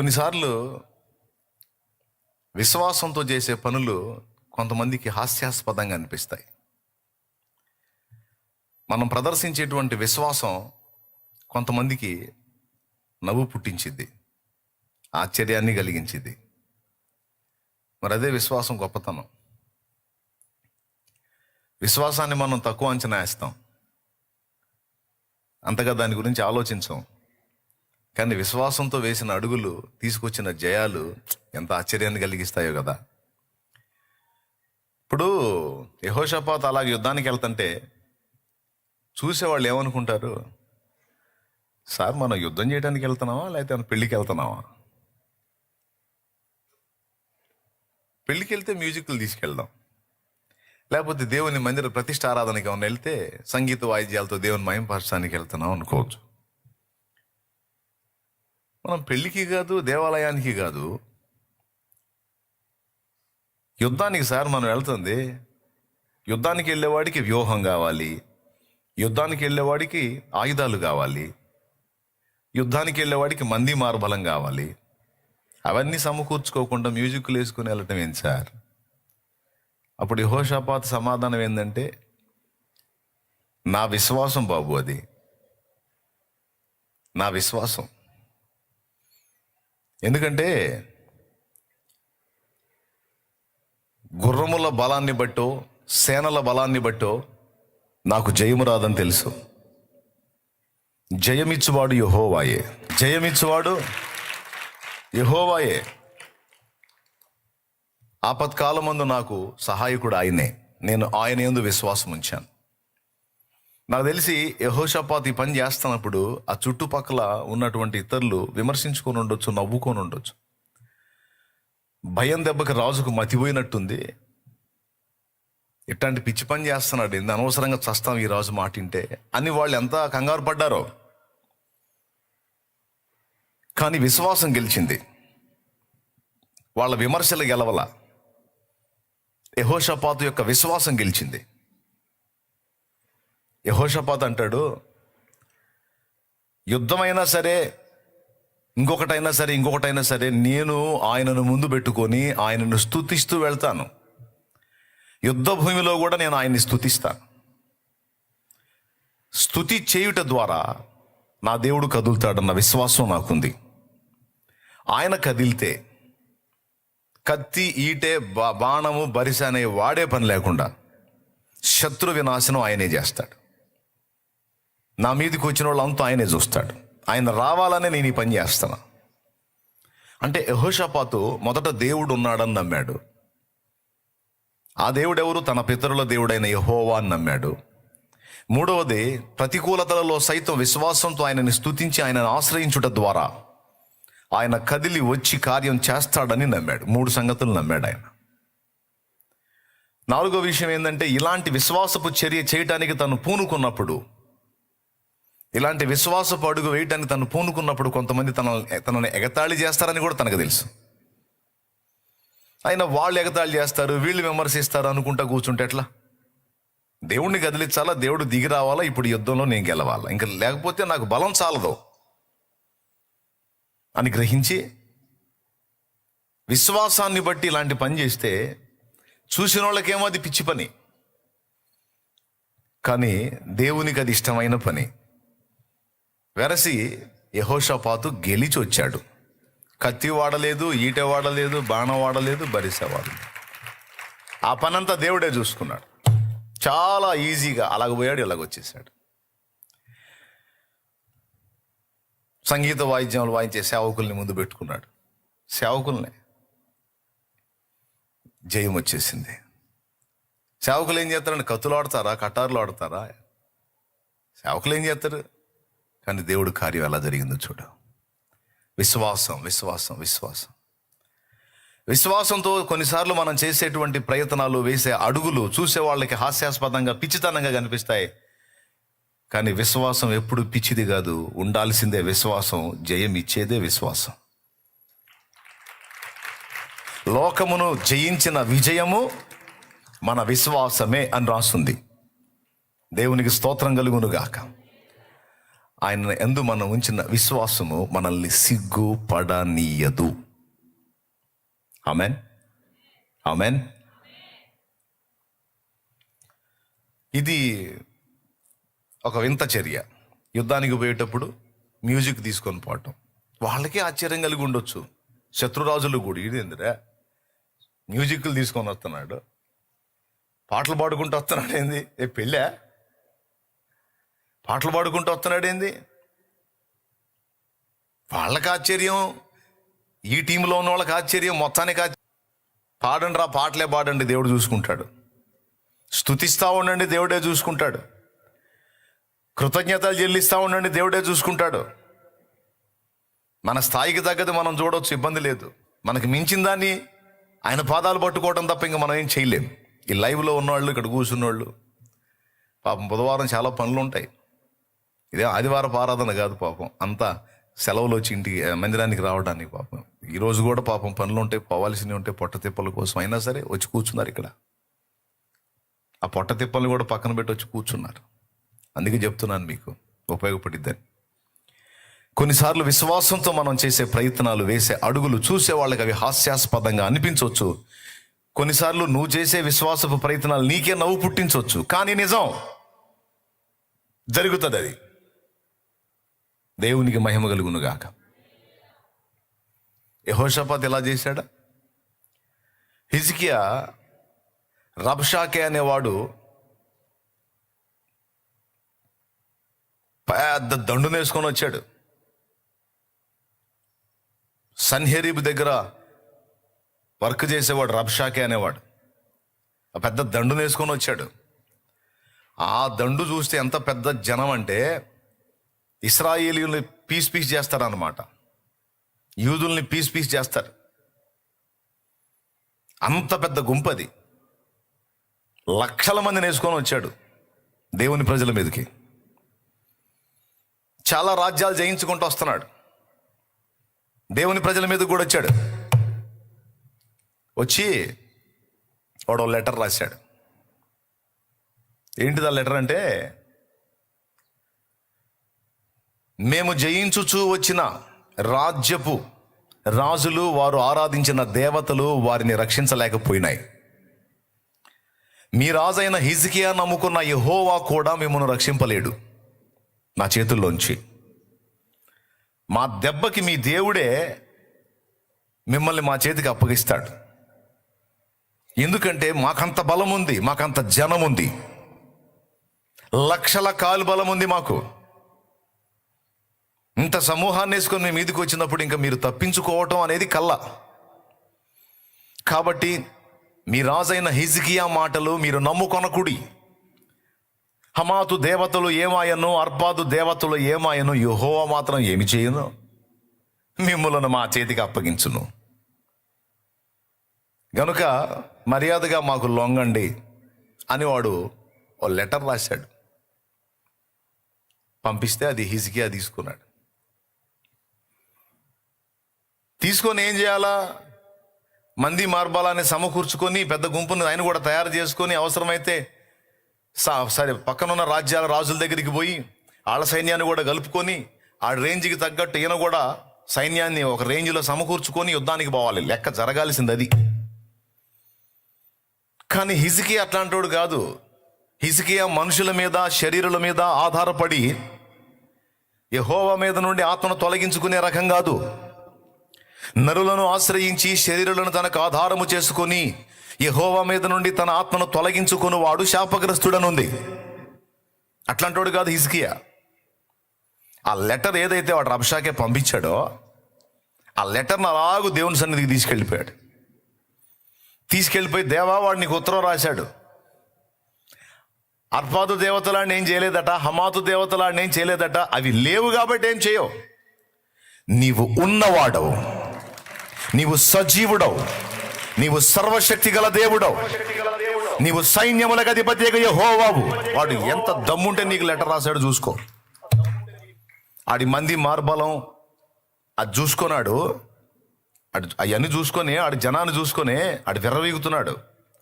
కొన్నిసార్లు విశ్వాసంతో చేసే పనులు కొంతమందికి హాస్యాస్పదంగా అనిపిస్తాయి. మనం ప్రదర్శించేటువంటి విశ్వాసం కొంతమందికి నవ్వు పుట్టించిద్ది, ఆశ్చర్యాన్ని కలిగించిద్ది. మరి అదే విశ్వాసం గొప్పతనం. విశ్వాసాన్ని మనం తక్కువ అంచనా వేస్తాం, అంతగా దాని గురించి ఆలోచించాం. కానీ విశ్వాసంతో వేసిన అడుగులు తీసుకొచ్చిన జయాలు ఎంత ఆశ్చర్యాన్ని కలిగిస్తాయో కదా. ఇప్పుడు యెహోషాపాతు అలాగే యుద్ధానికి వెళ్తుంటే చూసేవాళ్ళు ఏమనుకుంటారు? సార్, మనం యుద్ధం చేయడానికి వెళ్తున్నావా లేకపోతే మన పెళ్ళికి వెళ్తున్నావా? పెళ్ళికి వెళ్తే మ్యూజిక్లు తీసుకెళ్దాం, లేకపోతే దేవుని మందిర ప్రతిష్ఠ ఆరాధనకి ఏమన్నా వెళ్తే సంగీత వాయిద్యాలతో దేవుని మహిమపరచడానికి వెళ్తున్నాం అనుకోవచ్చు. మనం పెళ్ళికి కాదు, దేవాలయానికి కాదు, యుద్ధానికి సార్ మనం వెళ్తుంది. యుద్ధానికి వెళ్ళేవాడికి వ్యూహం కావాలి, యుద్ధానికి వెళ్ళేవాడికి ఆయుధాలు కావాలి, యుద్ధానికి వెళ్ళేవాడికి మంది మార్బలం కావాలి. అవన్నీ సమకూర్చుకోకుండా మ్యూజిక్లు వేసుకుని వెళ్ళటం ఏంటి సార్? అప్పుడు యెహోషాపాతు సమాధానం ఏంటంటే, నా విశ్వాసం బాబు, అది నా విశ్వాసం. ఎందుకంటే గుర్రముల బలాన్ని బట్టో సేనల బలాన్ని బట్టో నాకు జయము రాదని తెలుసు. జయమిచ్చువాడు యెహోవాయే, జయమిచ్చువాడు యెహోవాయే. ఆపత్కాలమందు నాకు సహాయకుడు ఆయనే, నేను ఆయన యందు విశ్వాసం ఉంచాను. నాకు తెలిసి యెహోషాపాతు ఈ పని చేస్తున్నప్పుడు ఆ చుట్టుపక్కల ఉన్నటువంటి ఇతరులు విమర్శించుకొని ఉండొచ్చు, నవ్వుకొని ఉండొచ్చు. భయం దెబ్బకి రాజుకు మతిపోయినట్టుంది. ఇట్లాంటి పిచ్చి పని చేస్తున్నాడు, ఇంత అనవసరంగా చస్తాం ఈ రాజు మాట వింటే అని వాళ్ళు ఎంత కంగారు పడ్డారో. కానీ విశ్వాసం గెలిచింది, వాళ్ళ విమర్శలు గెలవల. యెహోషాపాతు యొక్క విశ్వాసం గెలిచింది. యెహోషాపాతు అంటాడు, యుద్ధమైనా సరే, ఇంకొకటైనా సరే నేను ఆయనను ముందు పెట్టుకొని ఆయనను స్తుతిస్తూ వెళ్తాను. యుద్ధ భూమిలో కూడా నేను ఆయన్ని స్తుతిస్తాను. స్తుతి చేయుట ద్వారా నా దేవుడు కదులుతాడన్న విశ్వాసం నాకుంది. ఆయన కదిలితే కత్తి, ఈటే, బాణము, బరిస అనే వాడే పని లేకుండా శత్రు వినాశనం ఆయనే చేస్తాడు. నా మీదకి వచ్చిన వాళ్ళంతా ఆయనే చూస్తాడు. ఆయన రావాలనే నేను ఈ పని చేస్తాను. అంటే యెహోషాపాతు మొదట దేవుడు ఉన్నాడని నమ్మాడు. ఆ దేవుడు ఎవరు? తన పితరుల దేవుడైన యెహోవా అని నమ్మాడు. మూడవది, ప్రతికూలతలలో సైతం విశ్వాసంతో ఆయనని స్తుతించి ఆయనను ఆశ్రయించుట ద్వారా ఆయన కదిలి వచ్చి కార్యం చేస్తాడని నమ్మాడు. 3 సంగతులు నమ్మాడు ఆయన. 4వ విషయం ఏంటంటే, ఇలాంటి విశ్వాసపు చర్య చేయటానికి తను పూనుకున్నప్పుడు, ఇలాంటి విశ్వాసపు అడుగు వేయటానికి తను పూనుకున్నప్పుడు కొంతమంది తనని ఎగతాళి చేస్తారని కూడా తనకు తెలుసు. అయినా వాళ్ళు ఎగతాళి చేస్తారు, వీళ్ళు విమర్శిస్తారు అనుకుంటా కూర్చుంటే ఎట్లా? దేవుణ్ణి కదిలించాలా, దేవుడు దిగి రావాలా, ఇప్పుడు యుద్ధంలో నేను గెలవాలా, ఇంకా లేకపోతే నాకు బలం చాలదు అని గ్రహించి విశ్వాసాన్ని బట్టి ఇలాంటి పని చేస్తే చూసిన వాళ్ళకేమో అది పిచ్చి పని, కానీ దేవునికి అది ఇష్టమైన పని. వెరసి యెహోషాపాతు గెలిచి వచ్చాడు. కత్తి వాడలేదు, ఈట వాడలేదు, బాణం వాడలేదు, బరిస వాడలేదు. ఆ పనంతా దేవుడే చూసుకున్నాడు. చాలా ఈజీగా అలాగ పోయాడు, ఇలాగొచ్చేసాడు. సంగీత వాయిద్యాలు వాయించే సేవకుల్ని ముందు పెట్టుకున్నాడు. సేవకుల్ని జయం వచ్చేసింది. సేవకులు ఏం చేస్తారండి? కత్తులు ఆడతారా, కటారులు ఆడతారా? సేవకులు ఏం చేస్తారు? కానీ దేవుడు కార్యం ఎలా జరిగిందో చూడు. విశ్వాసం, విశ్వాసం, విశ్వాసం. విశ్వాసంతో కొన్నిసార్లు మనం చేసేటువంటి ప్రయత్నాలు, వేసే అడుగులు చూసే వాళ్ళకి హాస్యాస్పదంగా, పిచ్చితనంగా కనిపిస్తాయి. కానీ విశ్వాసం ఎప్పుడు పిచ్చిది కాదు, ఉండాల్సిందే విశ్వాసం. జయం ఇచ్చేదే విశ్వాసం. లోకమును జయించిన విజయము మన విశ్వాసమే అని రాస్తుంది. దేవునికి స్తోత్రం కలుగును గాక. ఆయన యందు మనం ఉంచిన విశ్వాసము మనల్ని సిగ్గుపడనీయదు. Amen, amen. ఇది ఒక వింత చర్య. యుద్ధానికి పోయేటప్పుడు మ్యూజిక్ తీసుకొని పోవటం వాళ్ళకే ఆశ్చర్యం కలిగి ఉండొచ్చు. శత్రురాజులు కూడా ఇదేందిరా మ్యూజిక్లు తీసుకొని వస్తున్నాడు, పాటలు పాడుకుంటూ వస్తున్నాడు ఏంది, పెళ్ళా పాటలు పాడుకుంటూ వస్తున్నాడు ఏంది? వాళ్ళకి ఆశ్చర్యం, ఈ టీంలో ఉన్న వాళ్ళకి ఆశ్చర్యం, మొత్తానికి పాడండి రా, పాటలే పాడండి, దేవుడు చూసుకుంటాడు. స్తుతిస్తూ ఉండండి, దేవుడే చూసుకుంటాడు. కృతజ్ఞతలు చెల్లిస్తూ ఉండండి, దేవుడే చూసుకుంటాడు. మన స్థాయికి తగ్గది మనం చూడవచ్చు, ఇబ్బంది లేదు. మనకి మించిన దాన్ని ఆయన పాదాలు పట్టుకోవడం తప్ప ఇంకా మనం ఏం చేయలేం. ఈ లైవ్లో ఉన్నవాళ్ళు, ఇక్కడ కూర్చున్నవాళ్ళు పాపం బుధవారం చాలా పనులు ఉంటాయి. ఇదే ఆదివారపు ఆరాధన కాదు పాపం, అంతా సెలవులు వచ్చి ఇంటికి మందిరానికి రావడానికి పాపం ఈరోజు కూడా పాపం పనులు ఉంటాయి, పోవాల్సినవి ఉంటాయి, పొట్ట తిప్పల కోసం అయినా సరే వచ్చి కూర్చున్నారు ఇక్కడ. ఆ పొట్ట తిప్పల్ని కూడా పక్కన పెట్టి వచ్చి కూర్చున్నారు. అందుకే చెప్తున్నాను మీకు ఉపయోగపడిద్దని. కొన్నిసార్లు విశ్వాసంతో మనం చేసే ప్రయత్నాలు, వేసే అడుగులు చూసే వాళ్ళకి అవి హాస్యాస్పదంగా అనిపించవచ్చు. కొన్నిసార్లు నువ్వు చేసే విశ్వాసపు ప్రయత్నాలు నీకే నవ్వు పుట్టించవచ్చు, కానీ నిజం జరుగుతుంది. అది దేవునికి మహిమ కలుగును గాక. యెహోషాపాతు ఎలా చేశాడా? హిజ్కియా రబ్షాకే అనేవాడు పెద్ద దండును వేసుకొని వచ్చాడు. సన్హెరీబ్ దగ్గర వర్క్ చేసేవాడు రబ్షాకే అనేవాడు. ఆ పెద్ద దండును వేసుకొని వచ్చాడు. ఆ దండు చూస్తే ఎంత పెద్ద జనం అంటే ఇశ్రాయేలీయుల్ని పీస్ చేస్తారన్నమాట. యూదుల్ని పీస్ చేస్తారు. అంత పెద్ద గుంపది. లక్షల మందిని వేసుకొని వచ్చాడు దేవుని ప్రజల మీదకి. చాలా రాజ్యాలు జయించుకుంటూ వస్తున్నాడు. దేవుని ప్రజల మీద కూడా వచ్చాడు. వచ్చి వాడు లెటర్ రాశాడు. ఏంటిది ఆ లెటర్ అంటే, మేము జయించుచూ వచ్చిన రాజ్యపు రాజులు వారు ఆరాధించిన దేవతలు వారిని రక్షించలేకపోయినాయి. మీ రాజైన హిజ్కియా నమ్ముకున్న యెహోవా కూడా మిమ్మల్ని రక్షింపలేడు నా చేతుల్లోంచి. మా దెబ్బకి మీ దేవుడే మిమ్మల్ని మా చేతికి అప్పగిస్తాడు. ఎందుకంటే మాకంత బలం ఉంది, మాకంత జనం ఉంది, లక్షల కాలు బలం ఉంది మాకు. ఇంత సమూహాన్ని వేసుకొని మీ మీదకి వచ్చినప్పుడు ఇంకా మీరు తప్పించుకోవటం అనేది కల్లా. కాబట్టి మీ రాజైన హిజ్కియా మాటలు మీరు నమ్ముకొనకుడి. హమాతు దేవతలు ఏమాయను, అర్పాదు దేవతలు ఏమాయను, యెహోవా మాత్రం ఏమి చేయను, మిమ్ములను మా చేతికి అప్పగించును. గనుక మర్యాదగా మాకు లొంగండి అని వాడు ఓ లెటర్ రాశాడు. పంపిస్తే అది హిజ్కియా తీసుకున్నాడు. తీసుకొని ఏం చేయాలా, మంది మార్బాలాన్ని సమకూర్చుకొని పెద్ద గుంపును ఆయన కూడా తయారు చేసుకొని అవసరమైతే సరే పక్కనున్న రాజ్యాల రాజుల దగ్గరికి పోయి వాళ్ళ సైన్యాన్ని కూడా కలుపుకొని ఆ రేంజ్కి తగ్గట్టు ఈయన కూడా సైన్యాన్ని ఒక రేంజ్లో సమకూర్చుకొని యుద్ధానికి పోవాలి. లెక్క జరగాల్సింది అది. కానీ హిజ్కియా అట్లాంటోడు కాదు. హిజ్కియా మనుషుల మీద, శరీరుల మీద ఆధారపడి యెహోవా మీద నుండి ఆత్మను తొలగించుకునే రకం కాదు. నరులను ఆశ్రయించి శరీరులను తనకు ఆధారము చేసుకొని యెహోవా మీద నుండి తన ఆత్మను తొలగించుకుని వాడు శాపగ్రస్తుడనుంది. అట్లాంటోడు కాదు హిజ్కియా. ఆ లెటర్ ఏదైతే వాడు రబ్షాకే పంపించాడో ఆ లెటర్ని అలాగూ దేవుని సన్నిధికి తీసుకెళ్ళిపోయాడు. తీసుకెళ్ళిపోయి, దేవా వాడు నీకు ఉత్తరం రాశాడు. అర్పాదు దేవతలాడిని ఏం చేయలేదట, హమాతు దేవతలాడిని ఏం చేయలేదట. అవి లేవు కాబట్టి ఏం చేయవు. నీవు ఉన్నవాడవు, నీవు సజీవుడవు, నీవు సర్వశక్తి గల దేవుడవు, నీవు సైన్యములకు అధిపతిగా యెహోవావు. వాడు ఎంత దమ్ముంటే నీకు లెటర్ రాశాడు చూసుకో. ఆడి మంది మార్బలం అది చూసుకున్నాడు. అవన్నీ చూసుకొని ఆడి జనాన్ని చూసుకొని ఆడు విర్రవీగుతున్నాడు.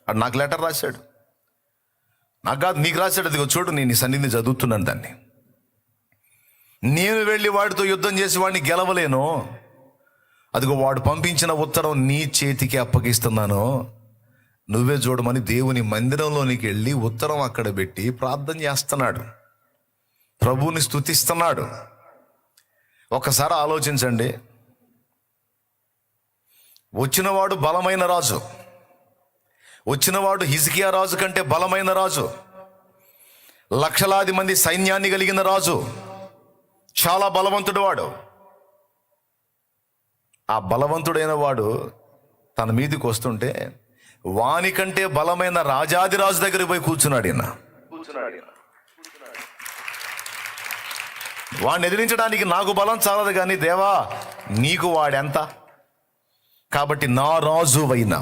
ఆడు నాకు లెటర్ రాశాడు. నాకు కాదు నీకు రాశాడు. అది చూడు, నేను నీ సన్నిధిని చదువుతున్నాను దాన్ని. నేను వెళ్ళి వాడితో యుద్ధం చేసి వాడిని గెలవలేను. అదిగో వాడు పంపించిన ఉత్తరం నీ చేతికి అప్పగిస్తున్నాను, నువ్వే చూడమని దేవుని మందిరంలోనికి వెళ్ళి ఉత్తరం అక్కడ పెట్టి ప్రార్థన చేస్తున్నాడు, ప్రభువుని స్తుతిస్తున్నాడు. ఒకసారి ఆలోచించండి, వచ్చినవాడు బలమైన రాజు, వచ్చినవాడు హిజ్కియా రాజు కంటే బలమైన రాజు, లక్షలాది మంది సైన్యాన్ని కలిగిన రాజు, చాలా బలవంతుడు వాడు. ఆ బలవంతుడైన వాడు తన మీదకి వస్తుంటే వాని కంటే బలమైన రాజాది రాజు దగ్గరికి పోయి కూర్చున్నాడు. వాడిని ఎదిరించడానికి నాకు బలం చాలదు, కానీ దేవా నీకు వాడెంత, కాబట్టి నా రాజువైనా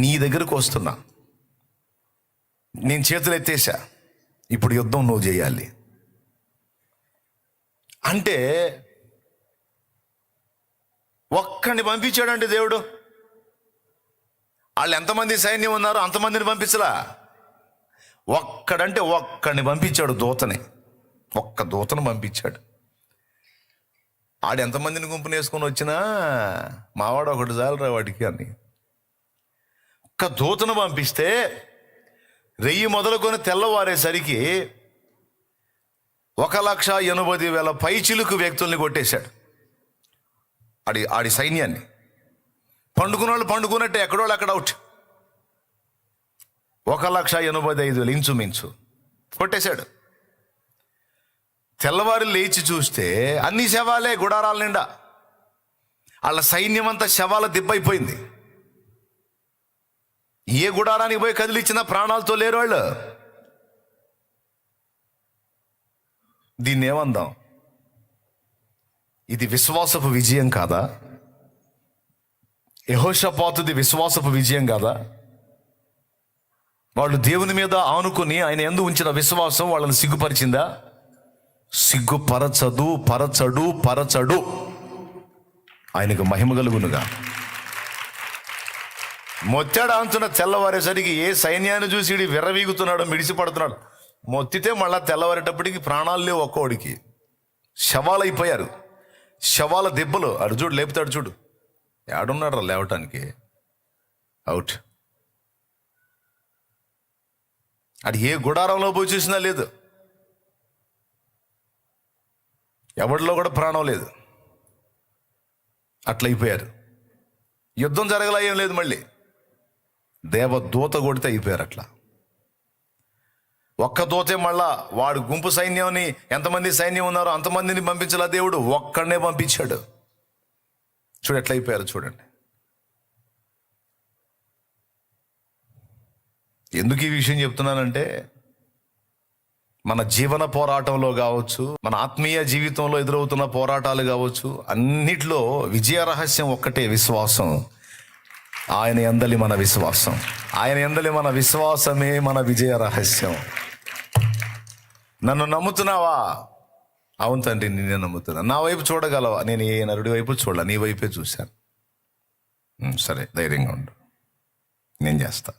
నీ దగ్గరకు వస్తున్నా, నేను చేతులు ఎత్తేసా, ఇప్పుడు యుద్ధం నువ్వు చేయాలి అంటే ఒక్కడిని పంపించాడండి దేవుడు. వాళ్ళు ఎంతమంది సైన్యం ఉన్నారో అంతమందిని పంపించలా, ఒక్కడిని పంపించాడు, దూతని, ఒక్క దూతను పంపించాడు. ఆడు ఎంతమందిని గుంపుని వేసుకొని వచ్చినా మావాడు ఒకటి చాలరా వాడికి అని ఒక్క దూతను పంపిస్తే 1000 మొదలుకొని తెల్లవారేసరికి 1,80,000 పైచిలుకు వ్యక్తుల్ని కొట్టేశాడు. ఆడి సైన్యాన్ని. పండుకున్న వాళ్ళు పండుకున్నట్టే, ఎక్కడోళ్ళు అక్కడ అవుట్. 1,85,000 ఇంచుమించు కొట్టేశాడు. తెల్లవారు లేచి చూస్తే అన్ని శవాలే, గుడారాల నిండా. వాళ్ళ సైన్యం అంతా శవాల దిబ్బైపోయింది. ఏ గుడారానికి పోయి కదిలిచ్చినా ప్రాణాలతో లేరు వాళ్ళు. దీన్ని ఏమందాం? ఇది విశ్వాసపు విజయం కాదా? యెహోషాపాతుది విశ్వాసపు విజయం కాదా? వాళ్ళు దేవుని మీద ఆనుకుని ఆయన యందు ఉంచిన విశ్వాసం వాళ్ళని సిగ్గుపరిచిందా? పరచడు. ఆయనకు మహిమ కలుగునుగా. మొత్తాడు అంటున్న తెల్లవారేసరికి ఏ సైన్యాన్ని చూసి విర్రవీగుతున్నాడో, మిడిసిపడుతున్నాడు. మొత్తితే మళ్ళా తెల్లవారేటప్పటికి ప్రాణాలు లేవు ఒక్కోడికి. శవాలైపోయారు, శవాల దెబ్బలు. చూడు లేపుతాడు, చూడు ఏడున్నాడు రా లేవటానికి, అవుట్. అది ఏ గుడారంలో పోయి చూసినా లేదు, ఎవరిలో కూడా ప్రాణం లేదు. అట్లయిపోయారు. యుద్ధం జరగలా, ఏం లేదు. మళ్ళీ దేవదూత కొడితే అయిపోయారు అట్లా. ఒక్క దూతే మళ్ళా వాడు గుంపు సైన్యాన్ని, ఎంతమంది సైన్యం ఉన్నారో అంతమందిని పంపించలా దేవుడు, ఒక్కడనే పంపించాడు. చూడు ఎట్లయిపోయారు చూడండి. ఎందుకు ఈ విషయం చెప్తున్నానంటే, మన జీవన పోరాటంలో కావచ్చు, మన ఆత్మీయ జీవితంలో ఎదురవుతున్న పోరాటాలు కావచ్చు, అన్నిట్లో విజయ రహస్యం ఒక్కటే, విశ్వాసం. ఆయన యందలి మన విశ్వాసమే మన విజయ రహస్యం. నన్ను నమ్ముతున్నావా? అవును తండ్రి, నేనే నమ్ముతున్నా. నా వైపు చూడగలవా? నేను ఏ నరుడి వైపు చూడాల, నీ వైపే చూశాను. సరే, ధైర్యంగా ఉండు, నేను చేస్తా.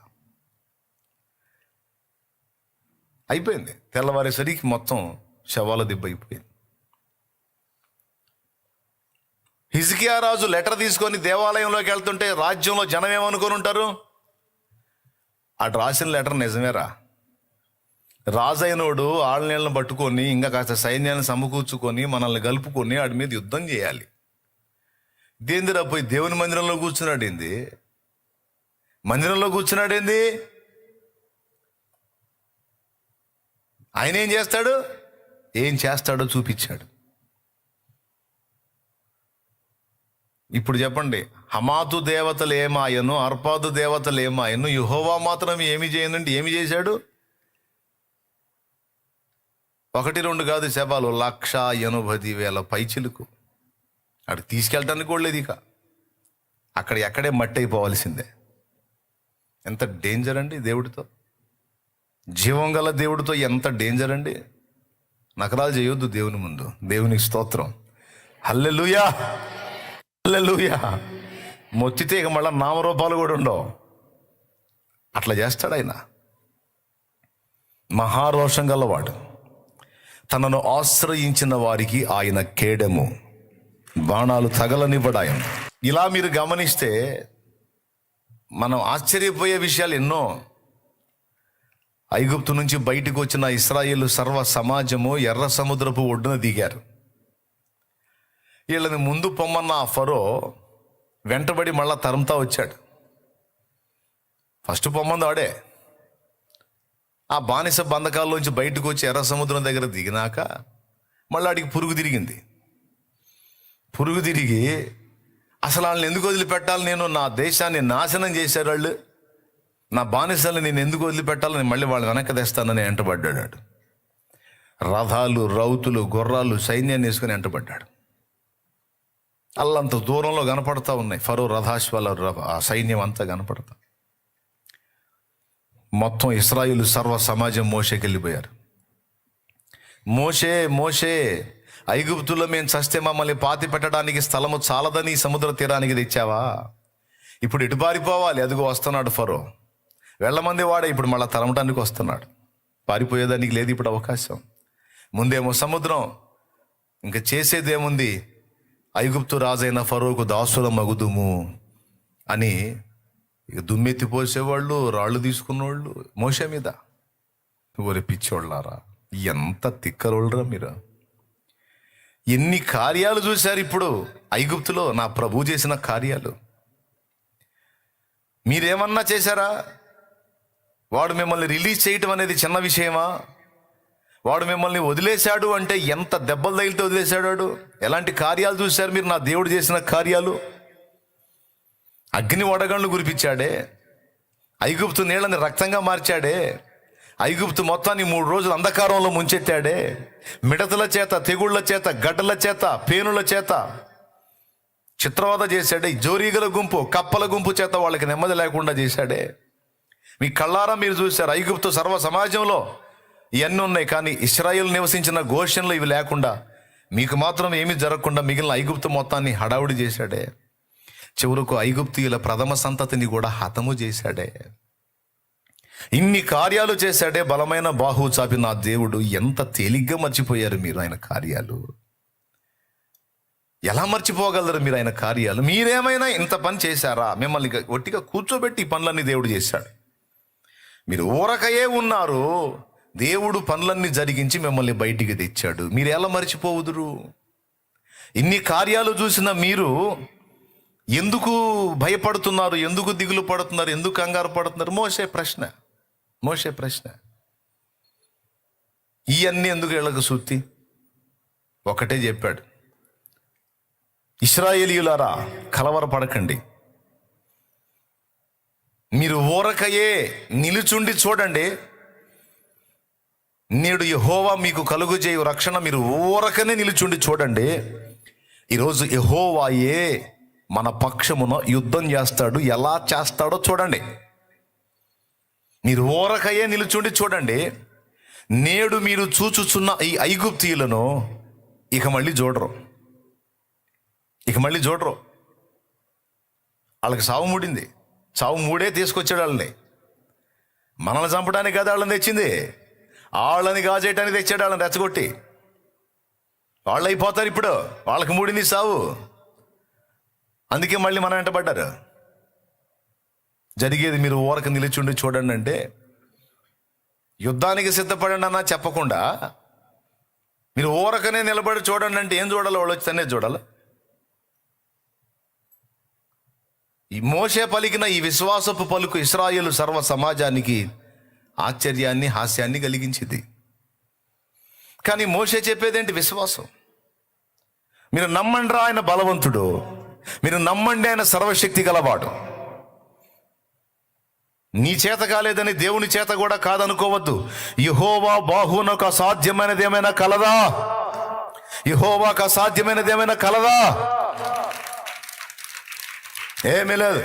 అయిపోయింది. తెల్లవారేసరికి మొత్తం శవాల దిబ్బ అయిపోయింది. హిజ్కియా రాజు లెటర్ తీసుకొని దేవాలయంలోకి వెళ్తుంటే రాజ్యంలో జనం ఏమనుకొని ఉంటారు? అటు రాసిన లెటర్ నిజమేరా, రాజు అయినోడు ఆళ్ళనీళ్ళని పట్టుకొని ఇంకా కాస్త సైన్యాన్ని సమకూర్చుకొని మనల్ని కలుపుకొని వాడి మీద యుద్ధం చేయాలి. దేందిరా పోయి దేవుని మందిరంలో కూర్చున్నాడేంది? ఆయన ఏం చేస్తాడో చూపించాడు. ఇప్పుడు చెప్పండి, హమాతు దేవతలు ఏమాయను, అర్పాదు దేవతలు ఏమాయను, యెహోవా మాత్రం ఏమి చేయనంటే ఏమి చేశాడు? 1-2 కాదు శవాలు, 1,80,000 పైచిలుకు. అక్కడ తీసుకెళ్ళటానికి కూడా లేదు. ఇక అక్కడ ఎక్కడే మట్టి అయిపోవాల్సిందే. ఎంత డేంజర్ అండి దేవుడితో, జీవం గల దేవుడితో ఎంత డేంజర్ అండి. నకరాలు చేయొద్దు దేవుని ముందు. దేవునికి స్తోత్రం, హల్లెలూయా. మొత్తితే ఇక మళ్ళీ నామరూపాలు కూడా ఉండవు. అట్లా చేస్తాడు ఆయన. మహారోషం గలవాడు. తనను ఆశ్రయించిన వారికి ఆయన కేడెము, బాణాలు తగలనివ్వడాయన. ఇలా మీరు గమనిస్తే మనం ఆశ్చర్యపోయే విషయాలు ఎన్నో. ఐగుప్తు నుంచి బయటకు వచ్చిన ఇశ్రాయేలు సర్వ సమాజము ఎర్ర సముద్రపు ఒడ్డున దిగారు. వీళ్ళని ముందు పొమ్మన్న ఆ ఫరో వెంటబడి మళ్ళా తరుముతా వచ్చాడు. ఫస్ట్ పొమ్మంది ఆడే. ఆ బానిస బంధకాల్లోంచి బయటకు వచ్చి ఎర్ర సముద్రం దగ్గర దిగినాక మళ్ళీ ఆడికి పురుగు తిరిగింది. పురుగు తిరిగి అసలు వాళ్ళని ఎందుకు వదిలిపెట్టాలి, నేను నా దేశాన్ని నాశనం చేశారు వాళ్ళు, నా బానిసల్ని నేను ఎందుకు వదిలిపెట్టాలని మళ్ళీ వాళ్ళు వెనక్కి తెస్తానని వెంటబడ్డాడు. రథాలు, రౌతులు, గుర్రాలు, సైన్యాన్ని వేసుకుని వెంటబడ్డాడు. అల్లంత దూరంలో కనపడతా ఉన్నాయి ఫరో రథాశ్వాల ఆ సైన్యం అంతా కనపడతా. మొత్తం ఇశ్రాయేలు సర్వ సమాజం మోషేకి వెళ్ళిపోయారు. మోషే మోషే, ఐగుప్తులో మేము చస్తే మమ్మల్ని పాతి పెట్టడానికి స్థలము చాలదని సముద్ర తీరానికి తెచ్చావా? ఇప్పుడు ఎటు పారిపోవాలి? అదిగో వస్తున్నాడు ఫరో. వెళ్ళమంది వాడే ఇప్పుడు మళ్ళీ తరమటానికి వస్తున్నాడు. పారిపోయేదానికి లేదు ఇప్పుడు అవకాశం. ముందేమో సముద్రం, ఇంకా చేసేదేముంది, ఐగుప్తు రాజైన ఫరోకు దాసుల మగుదుము అని ఇక దుమ్మెత్తి పోసేవాళ్ళు, రాళ్ళు తీసుకున్నవాళ్ళు మోషే మీద. ఒరి పిచ్చోళ్ళారా, ఎంత తిక్కరోళ్ళరా మీరు! ఎన్ని కార్యాలు చూశారు ఇప్పుడు ఐగుప్తులో, నా ప్రభు చేసిన కార్యాలు. మీరేమన్నా చేశారా? వాడు మిమ్మల్ని రిలీజ్ చేయటం అనేది చిన్న విషయమా? వాడు మిమ్మల్ని వదిలేశాడు అంటే ఎంత దెబ్బలు తగిలితే వదిలేశాడు వాడు. ఎలాంటి కార్యాలు చూశారు మీరు, నా దేవుడు చేసిన కార్యాలు? అగ్ని వడగండ్లు కురిపించాడే, ఐగుప్తు నీళ్ళని రక్తంగా మార్చాడే, ఐగుప్తు మొత్తాన్ని 3 రోజులు అంధకారంలో ముంచెత్తాడే, మిడతల చేత, తెగుళ్ల చేత, గడ్డల చేత, పేనుల చేత చిత్రవద చేశాడే, జోరీగల గుంపు, కప్పల గుంపు చేత వాళ్ళకి నెమ్మది లేకుండా చేశాడే. మీ కళ్ళారా మీరు చూశారు. ఐగుప్తు సర్వ సమాజంలో ఇవన్నీ ఉన్నాయి, కానీ ఇశ్రాయేలు నివసించిన గోషన్లో ఇవి లేకుండా మీకు మాత్రం ఏమీ జరగకుండా మిగిలిన ఐగుప్తు మొత్తాన్ని హడావుడి చేశాడే. చివరకు ఐగుప్తీయుల ప్రథమ సంతతిని కూడా హతము చేశాడే. ఇన్ని కార్యాలు చేశాడే బలమైన బాహు చాపి నా దేవుడు. ఎంత తేలిగ్గా మర్చిపోయారు మీరు ఆయన కార్యాలు. ఎలా మర్చిపోగలరు మీరు ఆయన కార్యాలు? మీరేమైనా ఇంత పని చేశారా? మిమ్మల్ని ఒట్టిగా కూర్చోబెట్టి ఈ పనులన్నీ దేవుడు చేశాడు. మీరు ఊరకయే ఉన్నారు, దేవుడు పనులన్నీ జరిగించి మిమ్మల్ని బయటికి తెచ్చాడు. మీరు ఎలా మర్చిపోవుదురు? ఇన్ని కార్యాలు చూసిన మీరు ఎందుకు భయపడుతున్నారు? ఎందుకు దిగులు పడుతున్నారు? ఎందుకు కంగారు పడుతున్నారు? మోషే ప్రశ్న. ఇవన్నీ ఎందుకు వీళ్ళకు సుత్తి? ఒకటే చెప్పాడు, ఇశ్రాయేలీయులారా కలవరపడకండి, మీరు ఊరకయే నిలుచుండి చూడండి, నేడు యెహోవా మీకు కలుగుజేయు రక్షణ. మీరు ఊరకనే నిలుచుండి చూడండి. ఈరోజు యెహోవాయే మన పక్షమున యుద్ధం చేస్తాడు. ఎలా చేస్తాడో చూడండి. మీరు ఊరకయే నిలుచుండి చూడండి. నేడు మీరు చూచుచున్న ఈ ఐగుప్తీయులను ఇక మళ్ళీ చూడరు. వాళ్ళకి సావు మూడింది. సావు మూడే తీసుకొచ్చాడు వాళ్ళని. మనల్ని చంపడానికి కదా వాళ్ళని తెచ్చింది, వాళ్ళని గాజేయటానికి తెచ్చాడు. వాళ్ళని రెచ్చగొట్టి వాళ్ళు అయిపోతారు. ఇప్పుడు వాళ్ళకి మూడింది సావు. అందుకే మళ్ళీ మనం వెంటబడ్డారు. జరిగేది మీరు ఊరక నిలిచుండి చూడండి అంటే, యుద్ధానికి సిద్ధపడండి అన్నా చెప్పకుండా మీరు ఊరకనే నిలబడి చూడండి అంటే ఏం చూడాలి? వాళ్ళు వచ్చి తనే చూడాలి. ఈ మోషే పలికిన ఈ విశ్వాసపు పలుకు ఇశ్రాయేలు సర్వ సమాజానికి ఆశ్చర్యాన్ని, హాస్యాన్ని కలిగించింది. కానీ మోషే చెప్పేదేంటి? విశ్వాసం. మీరు నమ్మండి రా, ఆయన బలవంతుడు. మీరు నమ్మండి, ఆయన సర్వశక్తి గలవాడు. నీ చేత కాలేదని దేవుని చేత కూడా కాదనుకోవద్దు. యెహోవా బాహువునకు అసాధ్యమైనది ఏమైనా కలదా? యెహోవాకు అసాధ్యమైనది ఏమైనా కలదా? ఏమీ లేదు.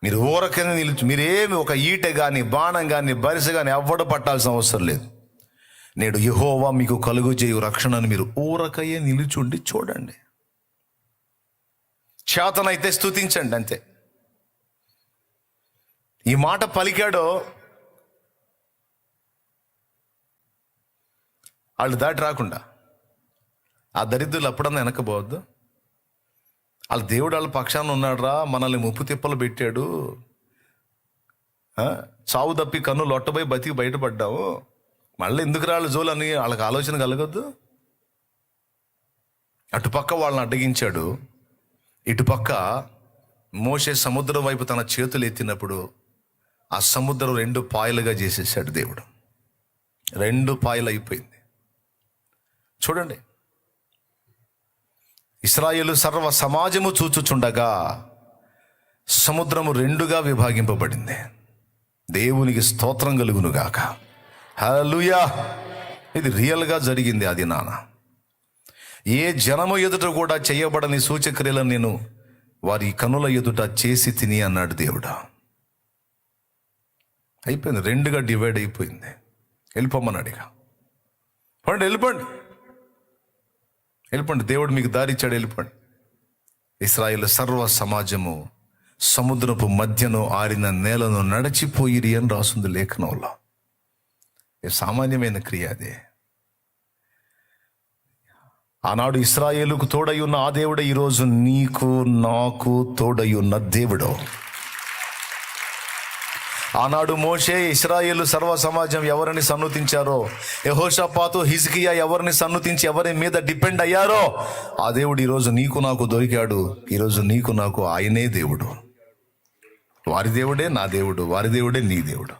మీరు ఊరకనే మీరేమి ఒక ఈటె కానీ, బాణం కానీ, బరిసె కానీ ఎవ్వడు పట్టాల్సిన అవసరం లేదు. నేడు యెహోవా మీకు కలుగుజేయు రక్షణను మీరు ఊరకయే నిలుచుండి చూడండి. చేతనైతే స్తుతించండి అంతే. ఈ మాట పలికాడో వాళ్ళు దాటి రాకుండా. ఆ దరిద్రులు అప్పుడన్నా వెనకపోవద్దు. వాళ్ళ దేవుడు వాళ్ళ పక్షాన ఉన్నాడురా, మనల్ని ముప్పు తిప్పలు పెట్టాడు, చావు తప్పి కన్ను లొట్టబోయి బతికి బయటపడ్డావు, మళ్ళీ ఎందుకు రాళ్ళు జోలని వాళ్ళకి ఆలోచన కలగొద్దు. అటుపక్క వాళ్ళని అడ్డగించాడు, ఇటుపక్క మోషే సముద్రం వైపు తన చేతులు ఎత్తినప్పుడు ఆ సముద్రం 2 పాయలుగా చేసేసాడు దేవుడు. 2 పాయలు అయిపోయింది. చూడండి, ఇశ్రాయేలు సర్వ సమాజము చూచుచుండగా సముద్రము 2గా విభాగింపబడింది. దేవునికి స్తోత్రం కలుగునుగాక. హల్లెలూయా. ఇది రియల్గా జరిగింది. అది నాన్న ఏ జనము ఎదుట కూడా చేయబడని సూచక్రియలను నేను వారి కనుల ఎదుట చేసి తిని అన్నాడు దేవుడు. అయిపోయింది, 2గా డివైడ్ అయిపోయింది. వెళ్ళిపోమన్నాడు. ఇక వెళ్ళిపోండి, దేవుడు మీకు దారి ఇచ్చాడు, వెళ్ళిపోండి. ఇశ్రాయేలు సర్వ సమాజము సముద్రపు మధ్యను ఆరిన నేలను నడిచిపోయిరి అని రాస్తుంది లేఖనంలో. సామాన్యమైన క్రియ అదే. ఆనాడు ఇశ్రాయేలుకు తోడై ఉన్న ఆ దేవుడే ఈరోజు నీకు నాకు తోడై ఉన్న దేవుడు. ఆనాడు మోషే, ఇశ్రాయేలు సర్వ సమాజం ఎవరిని సన్నుతించారో, యెహోషాపాతు, హిజ్కియా ఎవరిని సన్నుతించి ఎవరి మీద డిపెండ్ అయ్యారో ఆ దేవుడు ఈరోజు నీకు నాకు దొరికాడు. ఈరోజు నీకు నాకు ఆయనే దేవుడు. వారి దేవుడే నా దేవుడు, వారి దేవుడే నీ దేవుడు.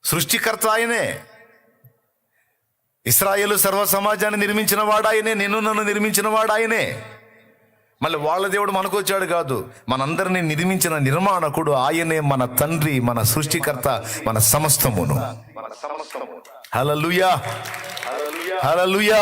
సృష్టికర్త ఆయనే. ఇశ్రాయేలు సర్వ సమాజాన్ని నిర్మించిన వాడు ఆయనే, నిన్ను నన్ను నిర్మించిన వాడు ఆయనే. మళ్ళీ వాళ్ళ దేవుడు మనకు వచ్చాడు కాదు, మనందరినీ నిర్మించిన నిర్మాణకుడు ఆయనే, మన తండ్రి, మన సృష్టికర్త, మన సమస్తమును. హల్లెలూయా, హల్లెలూయా.